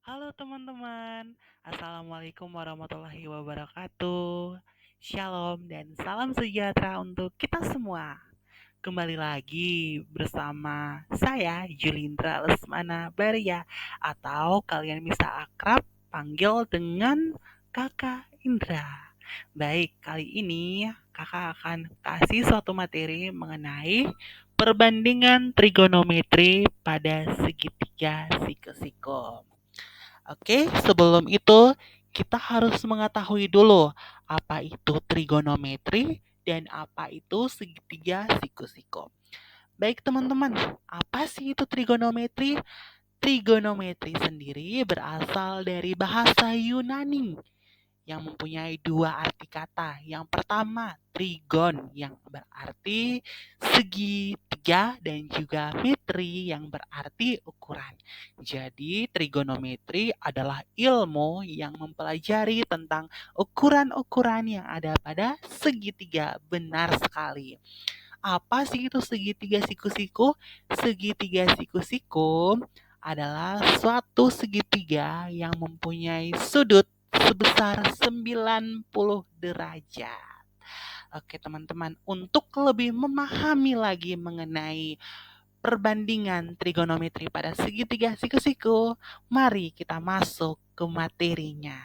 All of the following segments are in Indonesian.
Halo teman-teman, Assalamualaikum warahmatullahi wabarakatuh. Shalom dan salam sejahtera untuk kita semua. Kembali lagi bersama saya Julindra Lesmana Baria, atau kalian bisa akrab panggil dengan Kakak Indra. Baik, kali ini Kakak akan kasih suatu materi mengenai perbandingan trigonometri pada segitiga siku-siku. Oke, sebelum itu kita harus mengetahui dulu apa itu trigonometri dan apa itu segitiga siku-siku. Baik teman-teman, apa sih itu trigonometri? Trigonometri sendiri berasal dari bahasa Yunani yang mempunyai dua arti kata. Yang pertama, trigon yang berarti segitiga dan juga metri yang berarti ukuran. Jadi, trigonometri adalah ilmu yang mempelajari tentang ukuran-ukuran yang ada pada segitiga. Benar sekali. Apa sih itu segitiga siku-siku? Segitiga siku-siku adalah suatu segitiga yang mempunyai sudut sebesar 90 derajat. Oke teman-teman, untuk lebih memahami lagi mengenai perbandingan trigonometri pada segitiga siku-siku, mari kita masuk ke materinya.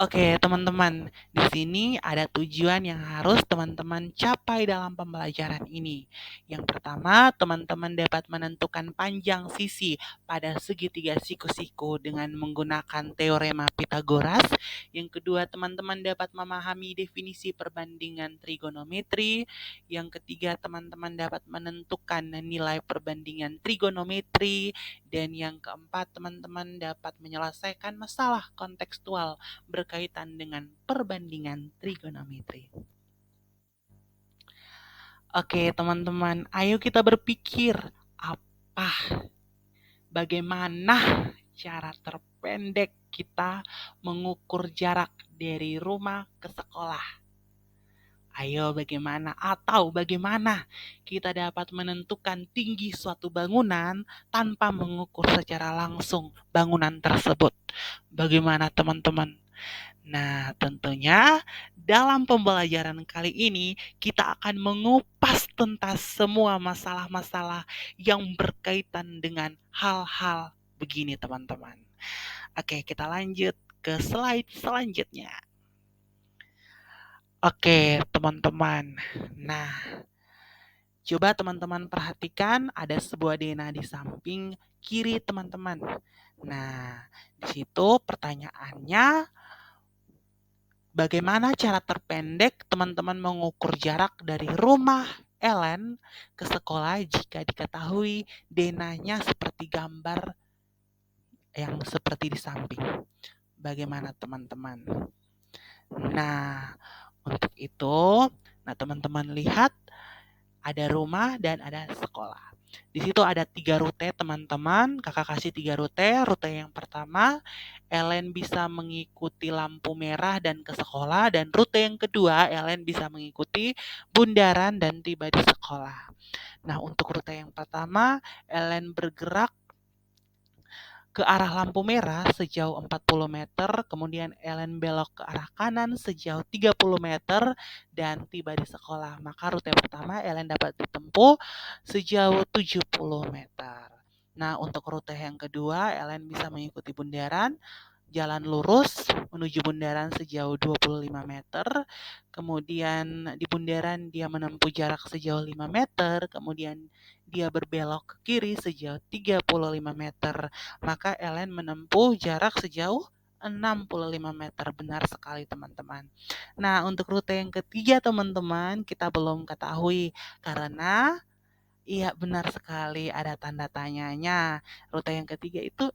Oke, teman-teman, di sini ada tujuan yang harus teman-teman capai dalam pembelajaran ini. Yang pertama, teman-teman dapat menentukan panjang sisi pada segitiga siku-siku dengan menggunakan teorema Pythagoras. Yang kedua, teman-teman dapat memahami definisi perbandingan trigonometri. Yang ketiga, teman-teman dapat menentukan nilai perbandingan trigonometri. Dan yang keempat, teman-teman dapat menyelesaikan masalah kontekstual berkaitan dengan perbandingan trigonometri. Oke, teman-teman, ayo kita berpikir bagaimana cara terpendek kita mengukur jarak dari rumah ke sekolah. Ayo bagaimana kita dapat menentukan tinggi suatu bangunan tanpa mengukur secara langsung bangunan tersebut. Bagaimana teman-teman? Nah, tentunya dalam pembelajaran kali ini kita akan mengupas tuntas semua masalah-masalah yang berkaitan dengan hal-hal begini, teman-teman. Oke, kita lanjut ke slide selanjutnya. Oke, teman-teman. Nah, coba teman-teman perhatikan ada sebuah denah di samping kiri, teman-teman. Nah, di situ pertanyaannya, bagaimana cara terpendek teman-teman mengukur jarak dari rumah Ellen ke sekolah jika diketahui denahnya seperti gambar yang seperti di samping? Bagaimana teman-teman? Nah, untuk itu, teman-teman lihat ada rumah dan ada sekolah. Di situ ada 3 rute, teman-teman. Kakak kasih 3 rute. Rute yang pertama, Ellen bisa mengikuti lampu merah dan ke sekolah. Dan rute yang kedua, Ellen bisa mengikuti bundaran dan tiba di sekolah. Nah, untuk rute yang pertama, Ellen bergerak ke arah lampu merah sejauh 40 meter, kemudian Ellen belok ke arah kanan sejauh 30 meter, dan tiba di sekolah. Maka rute pertama Ellen dapat ditempuh sejauh 70 meter. Nah, untuk rute yang kedua, Ellen bisa mengikuti bundaran, jalan lurus menuju bundaran sejauh 25 meter, kemudian di bundaran dia menempuh jarak sejauh 5 meter, kemudian dia berbelok ke kiri sejauh 35 meter, maka Ellen menempuh jarak sejauh 65 meter. Benar sekali teman-teman. Nah, untuk rute yang ketiga teman-teman kita belum ketahui karena iya benar sekali ada tanda tanyanya. Rute yang ketiga itu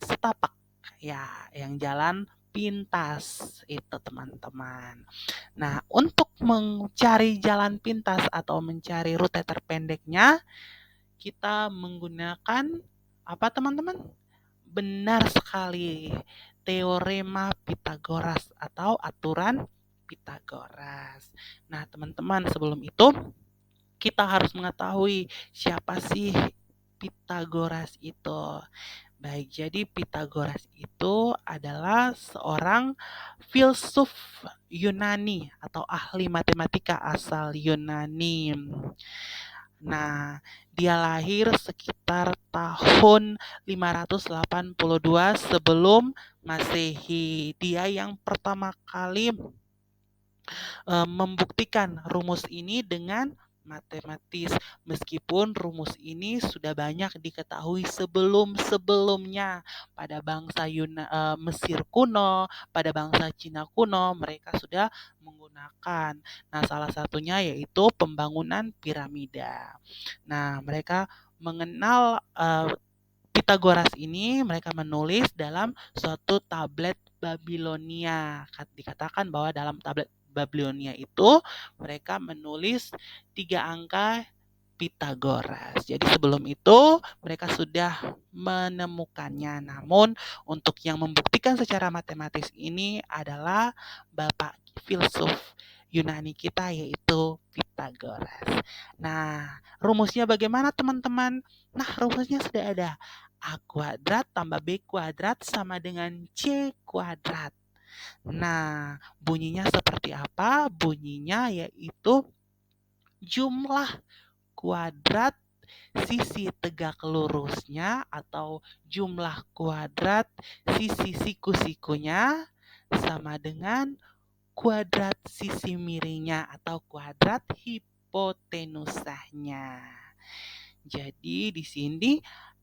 setapak ya, yang jalan pintas itu teman-teman. Nah, untuk mencari jalan pintas atau mencari rute terpendeknya, kita menggunakan apa teman-teman? Benar sekali, teorema Pythagoras atau aturan Pythagoras. Nah, teman-teman, sebelum itu kita harus mengetahui siapa sih Pitagoras itu? Baik, jadi Pitagoras itu adalah seorang filsuf Yunani atau ahli matematika asal Yunani. Nah, dia lahir sekitar tahun 582 sebelum Masehi. Dia yang pertama kali membuktikan rumus ini dengan matematis. Meskipun rumus ini sudah banyak diketahui sebelum-sebelumnya pada bangsa Mesir kuno, pada bangsa Cina kuno, mereka sudah menggunakan. Nah, salah satunya yaitu pembangunan piramida. Nah, mereka mengenal Pitagoras ini, mereka menulis dalam suatu tablet Babilonia. Dikatakan bahwa dalam tablet Babilonia itu mereka menulis 3 angka Pitagoras. Jadi sebelum itu mereka sudah menemukannya. Namun untuk yang membuktikan secara matematis ini adalah Bapak filsuf Yunani kita yaitu Pitagoras. Nah, rumusnya bagaimana teman-teman? Nah, rumusnya sudah ada. A kuadrat tambah B kuadrat sama dengan C kuadrat. Nah, bunyinya seperti apa? Bunyinya yaitu jumlah kuadrat sisi tegak lurusnya atau jumlah kuadrat sisi siku-sikunya sama dengan kuadrat sisi miringnya atau kuadrat hipotenusanya. Jadi di sini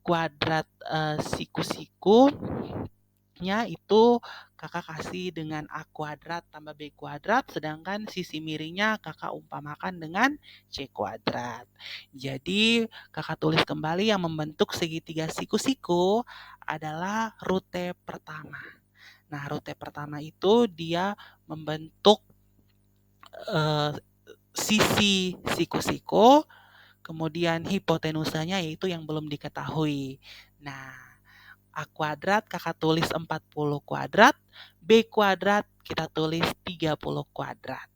kuadrat siku-sikunya itu kakak kasih dengan A kuadrat tambah B kuadrat, sedangkan sisi miringnya kakak umpamakan dengan C kuadrat. Jadi kakak tulis kembali yang membentuk segitiga siku-siku adalah rute pertama. Nah, rute pertama itu dia membentuk sisi siku-siku, kemudian hipotenusanya yaitu yang belum diketahui. Nah, A kuadrat kakak tulis 40 kuadrat, B kuadrat kita tulis 30 kuadrat.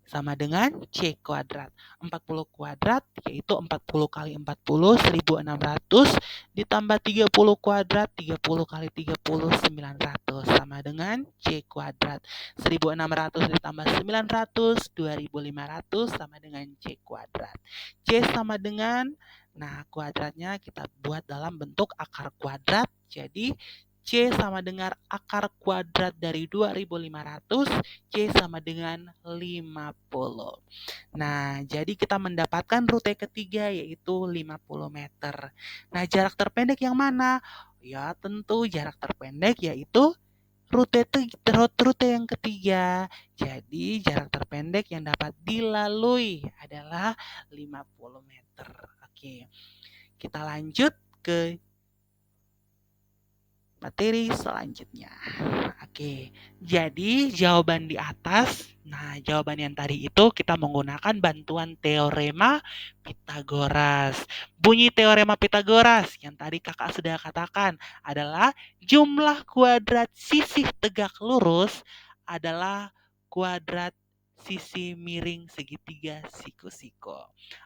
Sama dengan C kuadrat. 40 kuadrat yaitu 40 kali 40, 1600 ditambah 30 kuadrat, 30 kali 30, 900. Sama dengan C kuadrat. 1600 ditambah 900, 2500 sama dengan C kuadrat. C sama dengan, nah kuadratnya kita buat dalam bentuk akar kuadrat. Jadi C sama dengan akar kuadrat dari 2500, C sama dengan 50. Nah, jadi kita mendapatkan rute ketiga yaitu 50 meter. Nah, jarak terpendek yang mana? Ya, tentu jarak terpendek yaitu rute yang ketiga. Jadi, jarak terpendek yang dapat dilalui adalah 50 meter. Oke, kita lanjut ke materi selanjutnya. Oke, jadi jawaban di atas, nah jawaban yang tadi itu kita menggunakan bantuan teorema Pitagoras. Bunyi teorema Pitagoras yang tadi kakak sudah katakan adalah jumlah kuadrat sisi tegak lurus adalah kuadrat sisi miring segitiga siku-siku.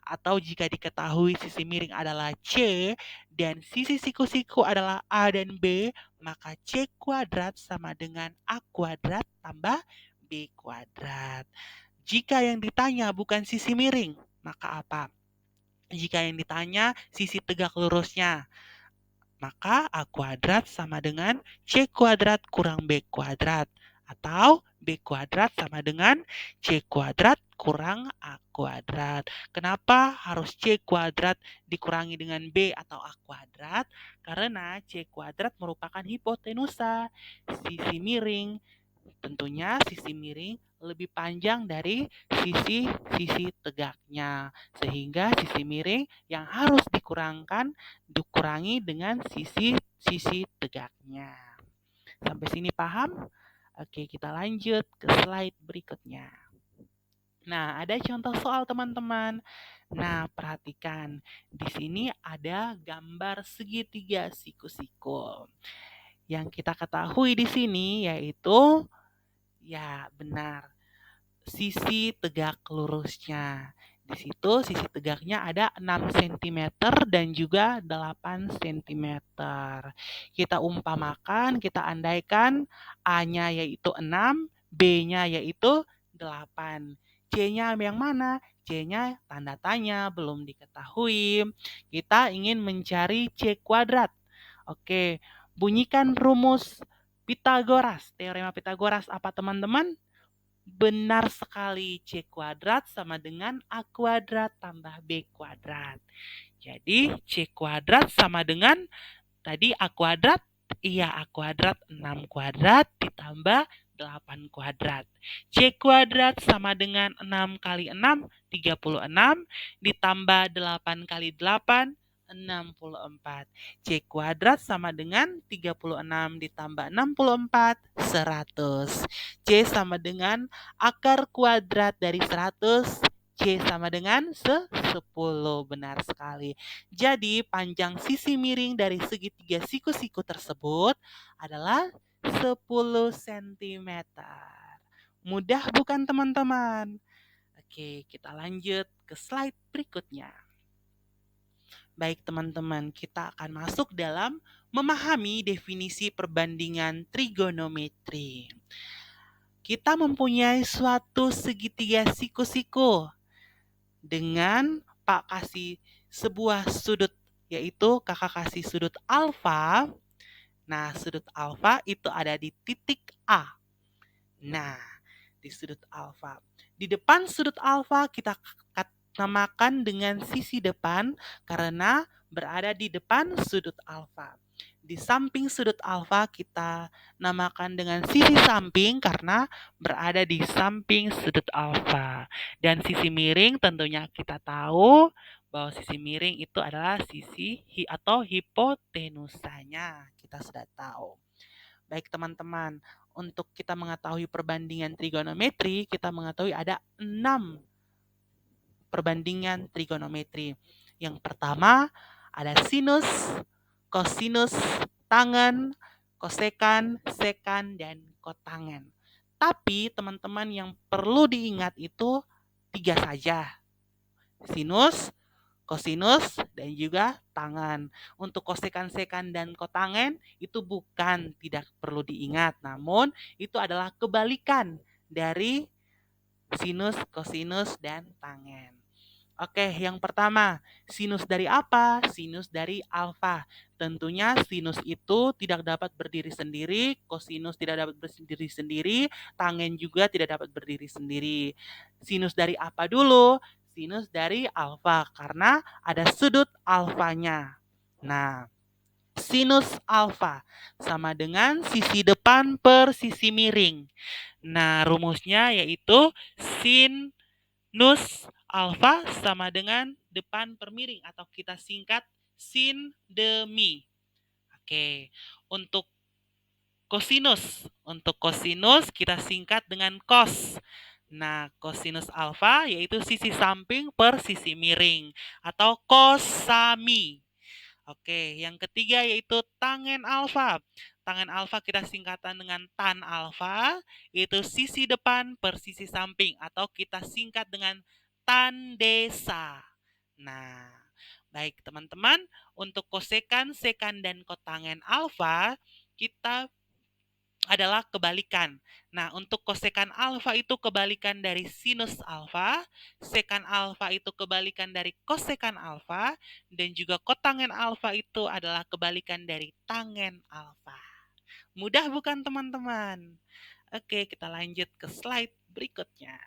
Atau jika diketahui sisi miring adalah C dan sisi siku-siku adalah A dan B, maka C kuadrat sama dengan A kuadrat tambah B kuadrat. Jika yang ditanya bukan sisi miring, maka apa? Jika yang ditanya sisi tegak lurusnya, maka A kuadrat sama dengan C kuadrat kurang B kuadrat. Atau B kuadrat sama dengan C kuadrat kurang A kuadrat. Kenapa harus C kuadrat dikurangi dengan B atau A kuadrat? Karena C kuadrat merupakan hipotenusa, sisi miring. Tentunya sisi miring lebih panjang dari sisi tegaknya. Sehingga sisi miring yang harus dikurangi dengan sisi tegaknya. Sampai sini paham? Oke, kita lanjut ke slide berikutnya. Nah, ada contoh soal teman-teman. Nah, perhatikan. Di sini ada gambar segitiga siku-siku. Yang kita ketahui di sini yaitu, ya benar, sisi tegak lurusnya. Di situ sisi tegaknya ada 6 cm dan juga 8 cm. Kita umpamakan, kita andaikan A-nya yaitu 6, B-nya yaitu 8. C-nya yang mana? C-nya tanda tanya, belum diketahui. Kita ingin mencari C kuadrat. Oke, bunyikan rumus Pitagoras. Teorema Pitagoras apa teman-teman? Benar sekali, C kuadrat sama dengan A kuadrat tambah B kuadrat. Jadi C kuadrat sama dengan tadi A kuadrat. Iya, A kuadrat 6 kuadrat ditambah 8 kuadrat. C kuadrat sama dengan 6 kali 6, 36, ditambah 8 kali 8, 64. C kuadrat sama dengan 36 ditambah 64, 100. C sama dengan akar kuadrat dari 100. C sama dengan 10. Benar sekali. Jadi panjang sisi miring dari segitiga siku-siku tersebut adalah 10 cm. Mudah bukan teman-teman? Oke, kita lanjut ke slide berikutnya. Baik teman-teman, kita akan masuk dalam memahami definisi perbandingan trigonometri. Kita mempunyai suatu segitiga siku-siku dengan Pak kasih sebuah sudut, yaitu kakak kasih sudut alfa. Nah, sudut alfa itu ada di titik A. Nah, di sudut alfa. Di depan sudut alfa kita namakan dengan sisi depan karena berada di depan sudut alfa. Di samping sudut alfa kita namakan dengan sisi samping karena berada di samping sudut alfa. Dan sisi miring tentunya kita tahu bahwa sisi miring itu adalah sisi atau hipotenusanya. Kita sudah tahu. Baik teman-teman, untuk kita mengetahui perbandingan trigonometri, kita mengetahui ada 6 perbandingan trigonometri. Yang pertama ada sinus, kosinus, tangen, kosekan, sekan, dan kotangen. Tapi teman-teman yang perlu diingat itu 3 saja. Sinus, kosinus, dan juga tangen. Untuk kosekan, sekan, dan kotangen itu bukan tidak perlu diingat. Namun itu adalah kebalikan dari sinus, kosinus, dan tangen. Oke, yang pertama, sinus dari apa? Sinus dari alfa. Tentunya sinus itu tidak dapat berdiri sendiri, kosinus tidak dapat berdiri sendiri, tangen juga tidak dapat berdiri sendiri. Sinus dari apa dulu? Sinus dari alfa, karena ada sudut alfanya. Nah, sinus alfa sama dengan sisi depan per sisi miring. Nah, rumusnya yaitu sin nus alfa sama dengan depan per miring atau kita singkat sin demi. Oke, untuk kosinus kita singkat dengan cos. Nah, kosinus alfa yaitu sisi samping per sisi miring atau kosami. Oke, yang ketiga yaitu tangen alfa. Tangen alfa kita singkatan dengan tan alfa, yaitu sisi depan per sisi samping atau kita singkat dengan tan desa. Nah, baik teman-teman, untuk kosekan, sekan, dan kotangen alfa kita adalah kebalikan. Nah, untuk kosekan alfa itu kebalikan dari sinus alfa, sekan alfa itu kebalikan dari kosekan alfa, dan juga kotangen alfa itu adalah kebalikan dari tangen alfa. Mudah bukan teman-teman? Oke, kita lanjut ke slide berikutnya.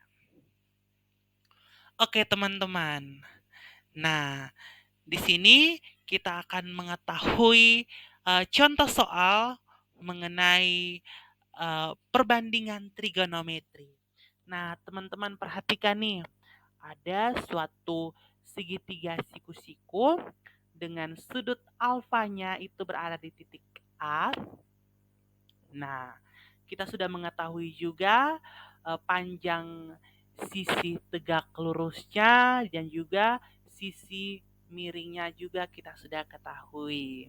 Oke, teman-teman. Nah, di sini kita akan mengetahui contoh soal mengenai perbandingan trigonometri. Nah, teman-teman perhatikan nih, ada suatu segitiga siku-siku dengan sudut alfanya itu berada di titik A. Nah, kita sudah mengetahui juga panjang sisi tegak lurusnya dan juga sisi miringnya juga kita sudah ketahui.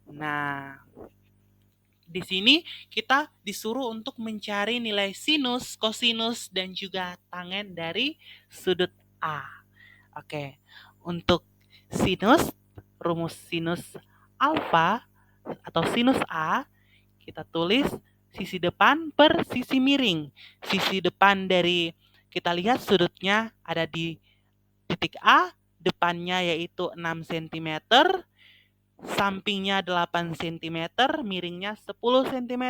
Nah, di sini kita disuruh untuk mencari nilai sinus, kosinus, dan juga tangen dari sudut A. Oke, untuk sinus, rumus sinus alfa atau sinus A, kita tulis sisi depan per sisi miring. Sisi depan dari kita lihat sudutnya ada di titik A, depannya yaitu 6 cm, sampingnya 8 cm, miringnya 10 cm.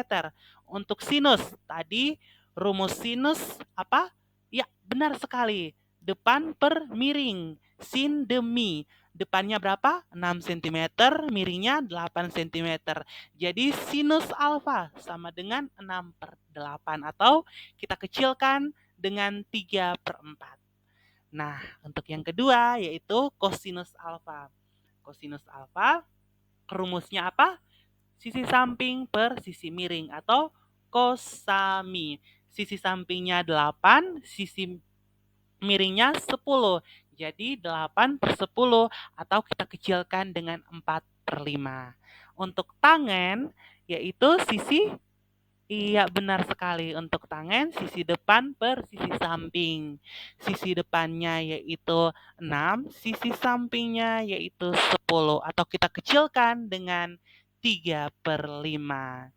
Untuk sinus, tadi rumus sinus apa? Ya, benar sekali. Depan per miring, sin demi. Depannya berapa? 6 cm, miringnya 8 cm. Jadi sinus alfa sama dengan 6/8 atau kita kecilkan dengan 3/4. Nah, untuk yang kedua yaitu kosinus alfa. Kosinus alfa rumusnya apa? Sisi samping per sisi miring atau kosami. Sisi sampingnya 8, sisi miringnya 10. Jadi 8/10 atau kita kecilkan dengan 4/5. Untuk tangen yaitu sisi. Iya, benar sekali. Untuk tangan, sisi depan per sisi samping. Sisi depannya yaitu 6, sisi sampingnya yaitu 10. Atau kita kecilkan dengan 3/5.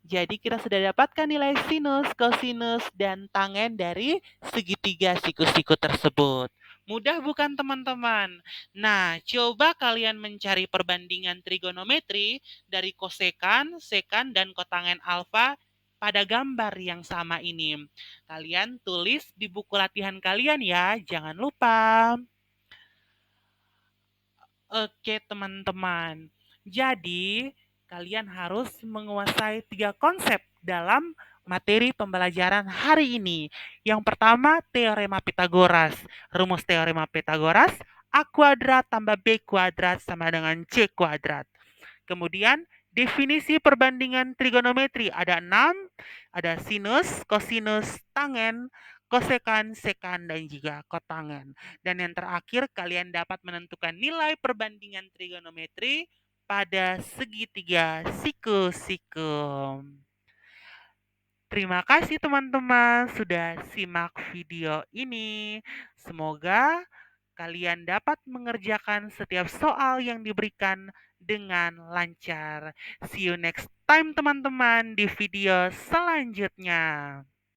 Jadi kita sudah dapatkan nilai sinus, kosinus, dan tangen dari segitiga siku-siku tersebut. Mudah bukan teman-teman? Nah, coba kalian mencari perbandingan trigonometri dari kosekan, sekan, dan kotangen alfa pada gambar yang sama ini. Kalian tulis di buku latihan kalian ya, jangan lupa. Oke, teman-teman. Jadi, kalian harus menguasai 3 konsep dalam materi pembelajaran hari ini. Yang pertama, teorema Pitagoras. Rumus teorema Pitagoras, A kuadrat tambah B kuadrat sama dengan C kuadrat. Kemudian, definisi perbandingan trigonometri ada 6, ada sinus, kosinus, tangen, kosekan, sekan, dan juga kotangen. Dan yang terakhir, kalian dapat menentukan nilai perbandingan trigonometri pada segitiga siku-siku. Terima kasih teman-teman sudah simak video ini. Semoga kalian dapat mengerjakan setiap soal yang diberikan dengan lancar. See you next time teman-teman di video selanjutnya.